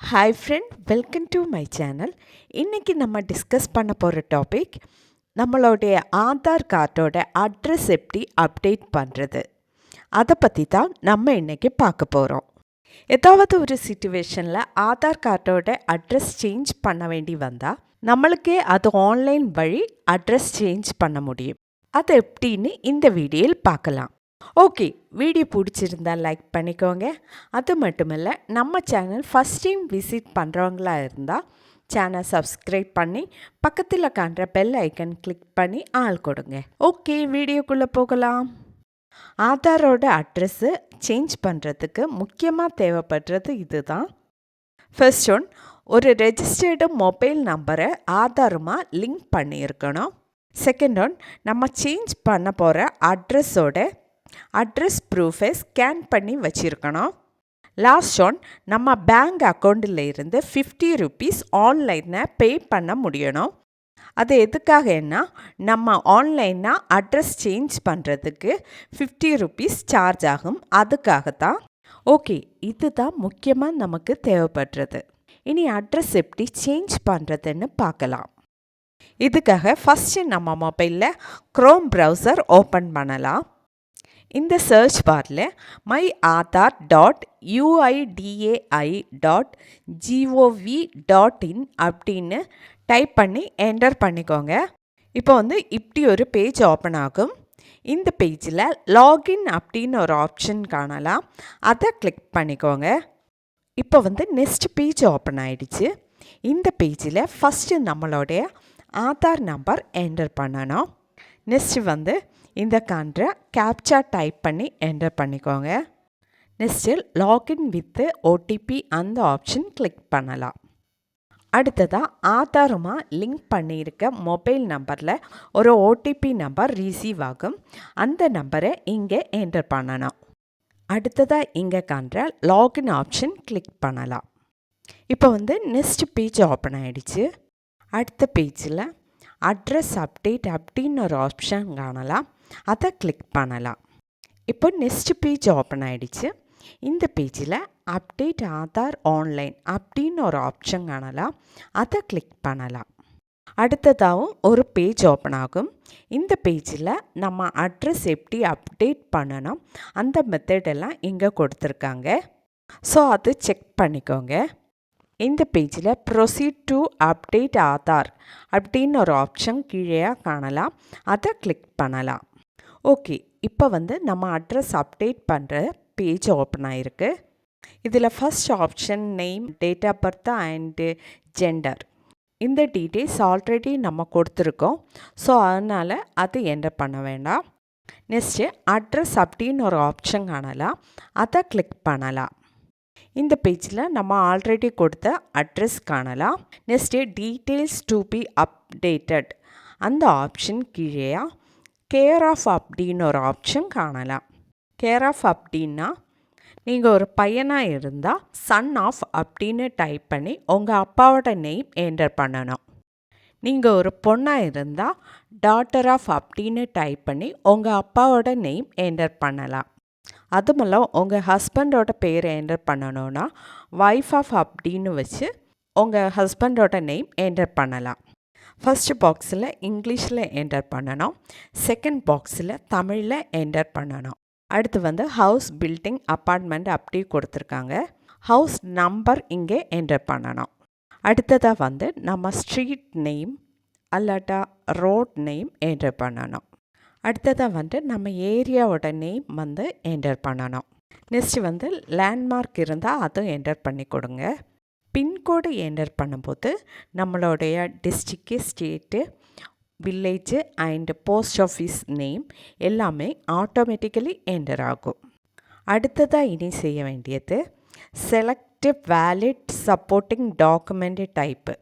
Hi friend, welcome to my channel. இன்றைக்கி நம்ம discuss பண்ண போகிற டாபிக் நம்மளுடைய ஆதார் கார்டோட அட்ரஸ் எப்படி அப்டேட் பண்ணுறது, அதை பற்றி தான் நம்ம இன்றைக்கி பார்க்க போகிறோம். ஏதாவது ஒரு சிச்சுவேஷனில் ஆதார் கார்டோட அட்ரஸ் சேஞ்ச் பண்ண வேண்டி வந்தால் நம்மளுக்கே அது ஆன்லைன் வழி அட்ரஸ் சேஞ்ச் பண்ண முடியும். அது எப்படின்னு இந்த வீடியோவில் பார்க்கலாம். ஓகே, வீடியோ பிடிச்சிருந்தா லைக் பண்ணிக்கோங்க. அது மட்டும் இல்லை, நம்ம சேனல் ஃபஸ்ட் டைம் விசிட் பண்ணுறவங்களா இருந்தால் சேனல் சப்ஸ்கிரைப் பண்ணி பக்கத்தில் காண்ற பெல் ஐக்கன் கிளிக் பண்ணி ஆள் கொடுங்க. ஓகே, வீடியோக்குள்ளே போகலாம். ஆதாரோட அட்ரஸு சேஞ்ச் பண்ணுறதுக்கு முக்கியமாக தேவைப்படுறது இது தான். ஃபர்ஸ்ட் ஒன், ஒரு ரெஜிஸ்டர்டு மொபைல் நம்பரை ஆதாரமாக லிங்க் பண்ணியிருக்கணும். செகண்ட் ஒன், நம்ம சேஞ்ச் பண்ண போகிற அட்ரஸ் ப்ரூஃபை ஸ்கேன் பண்ணி வச்சுருக்கணும். லாஸ்ட் ஒன், நம்ம பேங்க் அக்கௌண்ட்டில் இருந்து 50 ருபீஸ் ஆன்லைனில் பே பண்ண முடியணும். அது எதுக்காகன்னா, நம்ம ஆன்லைனாக அட்ரஸ் சேஞ்ச் பண்ணுறதுக்கு 50 ருபீஸ் சார்ஜ் ஆகும், அதுக்காகத்தான். ஓகே, இதுதான் முக்கியமாக நமக்கு தேவைப்படுறது. இனி அட்ரஸ் எப்படி சேஞ்ச் பண்ணுறதுன்னு பார்க்கலாம். இதுக்காக ஃபஸ்ட்டு நம்ம மொபைலில் க்ரோம் ப்ரௌசர் ஓப்பன் பண்ணலாம். இந்த சர்ச் பாரில் myAadhar.uidai.gov.in அப்படின்னு டைப் பண்ணி என்டர் பண்ணிக்கோங்க. இப்போ இப்படி ஒரு பேஜ் ஓப்பன் ஆகும். இந்த பேஜில் லாகின் அப்படின்னு ஒரு ஆப்ஷன் காணலாம், அதை கிளிக் பண்ணிக்கோங்க. இப்போ நெக்ஸ்ட் பேஜ் ஓப்பன் ஆகிடுச்சு. இந்த பேஜில் ஃபஸ்ட்டு நம்மளுடைய ஆதார் நம்பர் என்டர் பண்ணணும். நெக்ஸ்ட்டு இந்த காண்ற கேப்சா டைப் பண்ணி என்டர் பண்ணிக்கோங்க. நெக்ஸ்ட்டு லாகின் வித் ஓடிபி அந்த ஆப்ஷன் கிளிக் பண்ணலாம். அடுத்ததாக ஆதாரமாக லிங்க் பண்ணியிருக்க மொபைல் நம்பரில் ஒரு ஓடிபி நம்பர் ரிசீவ் ஆகும். அந்த நம்பரை இங்கே என்டர் பண்ணணும். அடுத்ததாக இங்கே காண்ற லாகின் ஆப்ஷன் கிளிக் பண்ணலாம். இப்போ நெக்ஸ்ட் பேஜ் ஓப்பன் ஆகிடுச்சு. அடுத்த பேஜில் அட்ரஸ் அப்டேட் அப்படின்னு ஒரு ஆப்ஷன் காணலாம், அதை கிளிக் பண்ணலாம். இப்போ நெக்ஸ்ட் பேஜ் ஓப்பன் ஆகிடுச்சு. இந்த பேஜில் அப்டேட் ஆதார் ஆன்லைன் அப்படின்னு ஒரு ஆப்ஷன் காணலாம், அதை கிளிக் பண்ணலாம். அடுத்ததாகவும் ஒரு பேஜ் ஓப்பன் ஆகும். இந்த பேஜில் நம்ம அட்ரஸ் எப்படி அப்டேட் பண்ணணும் அந்த மெத்தடெல்லாம் இங்கே கொடுத்துருக்காங்க. ஸோ அது செக் பண்ணிக்கோங்க. இந்த பேஜில் ப்ரொசீட் டு அப்டேட் ஆதார் அப்படின்னு ஒரு ஆப்ஷன் கீழே காணலாம், அதை கிளிக் பண்ணலாம். ஓகே, இப்போ நம்ம அட்ரஸ் அப்டேட் பண்ணுற பேஜ் ஓப்பன் ஆகிருக்கு. இதில் first option name, date of birth and gender, இந்த டீட்டெயில்ஸ் ஆல்ரெடி நம்ம கொடுத்துருக்கோம். ஸோ அதனால் அது என்டர் பண்ண வேண்டாம். நெக்ஸ்ட்டு அட்ரஸ் அப்படின்னு ஒரு ஆப்ஷன் காணலாம், அதை கிளிக் பண்ணலாம். இந்த பேஜில் நம்ம ஆல்ரெடி கொடுத்த அட்ரஸ் காணலாம். Next details to be updated அந்த ஆப்ஷன் கீழே கேர் ஆஃப் அப்படின்னு ஒரு ஆப்ஷன் காணலாம். கேர் ஆஃப் அப்படின்னா, நீங்கள் ஒரு பையனாக இருந்தால் சன் ஆஃப் அப்படின்னு டைப் பண்ணி உங்கள் அப்பாவோட நேம் என்டர் பண்ணணும். நீங்கள் ஒரு பொண்ணாக இருந்தால் டாட்டர் ஆஃப் அப்படின்னு டைப் பண்ணி உங்கள் அப்பாவோட நேம் என்டர் பண்ணலாம். அதுமெல்லாம் உங்கள் ஹஸ்பண்டோட பேரை என்டர் பண்ணணுன்னா ஒய்ஃப் ஆஃப் அப்படின்னு வச்சு உங்கள் ஹஸ்பண்டோட நேம் என்டர் பண்ணலாம். ஃபஸ்ட்டு பாக்ஸில் இங்கிலீஷில் என்டர் பண்ணணும். செகண்ட் பாக்ஸில் தமிழில் என்டர் பண்ணணும். அடுத்து ஹவுஸ், பில்டிங், அப்பார்ட்மெண்ட் அப்படி கொடுத்துருக்காங்க. ஹவுஸ் நம்பர் இங்கே என்டர் பண்ணணும். அடுத்ததாக நம்ம ஸ்ட்ரீட் நேம் அல்லாட்டா ரோட் நேம் என்டர் பண்ணணும். அடுத்ததாக நம்ம ஏரியாவோட நேம் என்டர் பண்ணணும். நெக்ஸ்ட்டு லேண்ட்மார்க் இருந்தால் அதுவும் என்டர் பண்ணி கொடுங்க. பின்கோடு என்டர் பண்ணும்போது நம்மளுடைய district, state, village and post office name எல்லாமே ஆட்டோமேட்டிக்கலி என்டர் ஆகும். அடுத்ததாக இனி செய்ய வேண்டியது select valid supporting document type.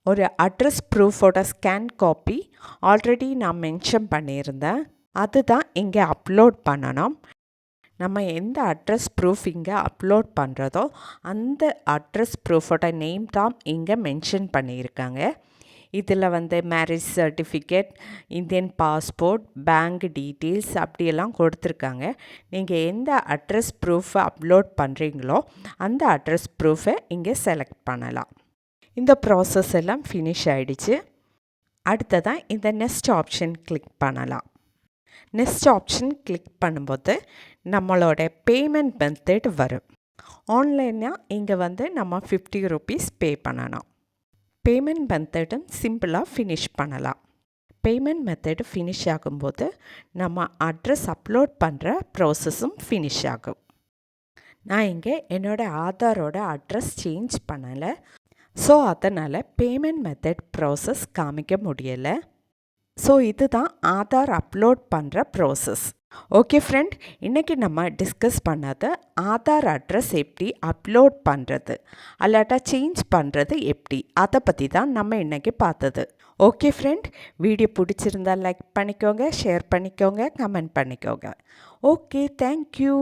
ஒரு அட்ரஸ் ப்ரூஃபோட ஸ்கேன் காப்பி ஆல்ரெடி நான் மென்ஷன் பண்ணியிருந்தேன், அதுதான் இங்கே அப்லோட் பண்ணணும். நம்ம எந்த அட்ரஸ் ப்ரூஃப் இங்கே அப்லோட் பண்ணுறதோ அந்த அட்ரஸ் ப்ரூஃபோட நேம் தான் இங்கே மென்ஷன் பண்ணியிருக்காங்க. இதில் வந்து marriage certificate, Indian passport, bank details அப்படியெல்லாம் கொடுத்துருக்காங்க. நீங்கள் எந்த அட்ரஸ் ப்ரூஃபை அப்லோட் பண்ணுறீங்களோ அந்த அட்ரஸ் ப்ரூஃபை இங்கே செலக்ட் பண்ணலாம். இந்த ப்ராசஸ் எல்லாம் ஃபினிஷ் ஆகிடுச்சு. அடுத்ததான் இந்த நெக்ஸ்ட் ஆப்ஷன் கிளிக் பண்ணலாம். நெக்ஸ்ட் ஆப்ஷன் கிளிக் பண்ணும்போது நம்மளோட பேமெண்ட் மெத்தட் வரும். ஆன்லைனாக இங்கே வந்து நம்ம 50 ருபீஸ் பே பண்ணணும். பேமெண்ட் மெத்தடும் சிம்பிளாக ஃபினிஷ் பண்ணலாம். பேமெண்ட் மெத்தடு ஃபினிஷ் ஆகும்போது நம்ம அட்ரஸ் அப்லோட் பண்ணுற ப்ராசஸும் ஃபினிஷ் ஆகும். நான் இங்கே என்னோடய ஆதாரோட அட்ரஸ் சேஞ்ச் பண்ணலை. ஸோ அதனால் பேமெண்ட் மெத்தட் ப்ராசஸ் காமிக்க முடியலை. ஸோ இதுதான் ஆதார் அப்லோட் பண்ணுற ப்ராசஸ். ஓகே ஃப்ரெண்ட், இன்றைக்கி நம்ம டிஸ்கஸ் பண்ணது ஆதார் அட்ரஸ் எப்படி அப்லோட் பண்ணுறது அல்லாட்டா சேஞ்ச் பண்ணுறது எப்படி, அதை பற்றி தான் நம்ம இன்றைக்கி பார்த்தது. ஓகே ஃப்ரெண்ட், வீடியோ பிடிச்சிருந்தால் லைக் பண்ணிக்கோங்க, ஷேர் பண்ணிக்கோங்க, கமெண்ட் பண்ணிக்கோங்க. Okay, thank you.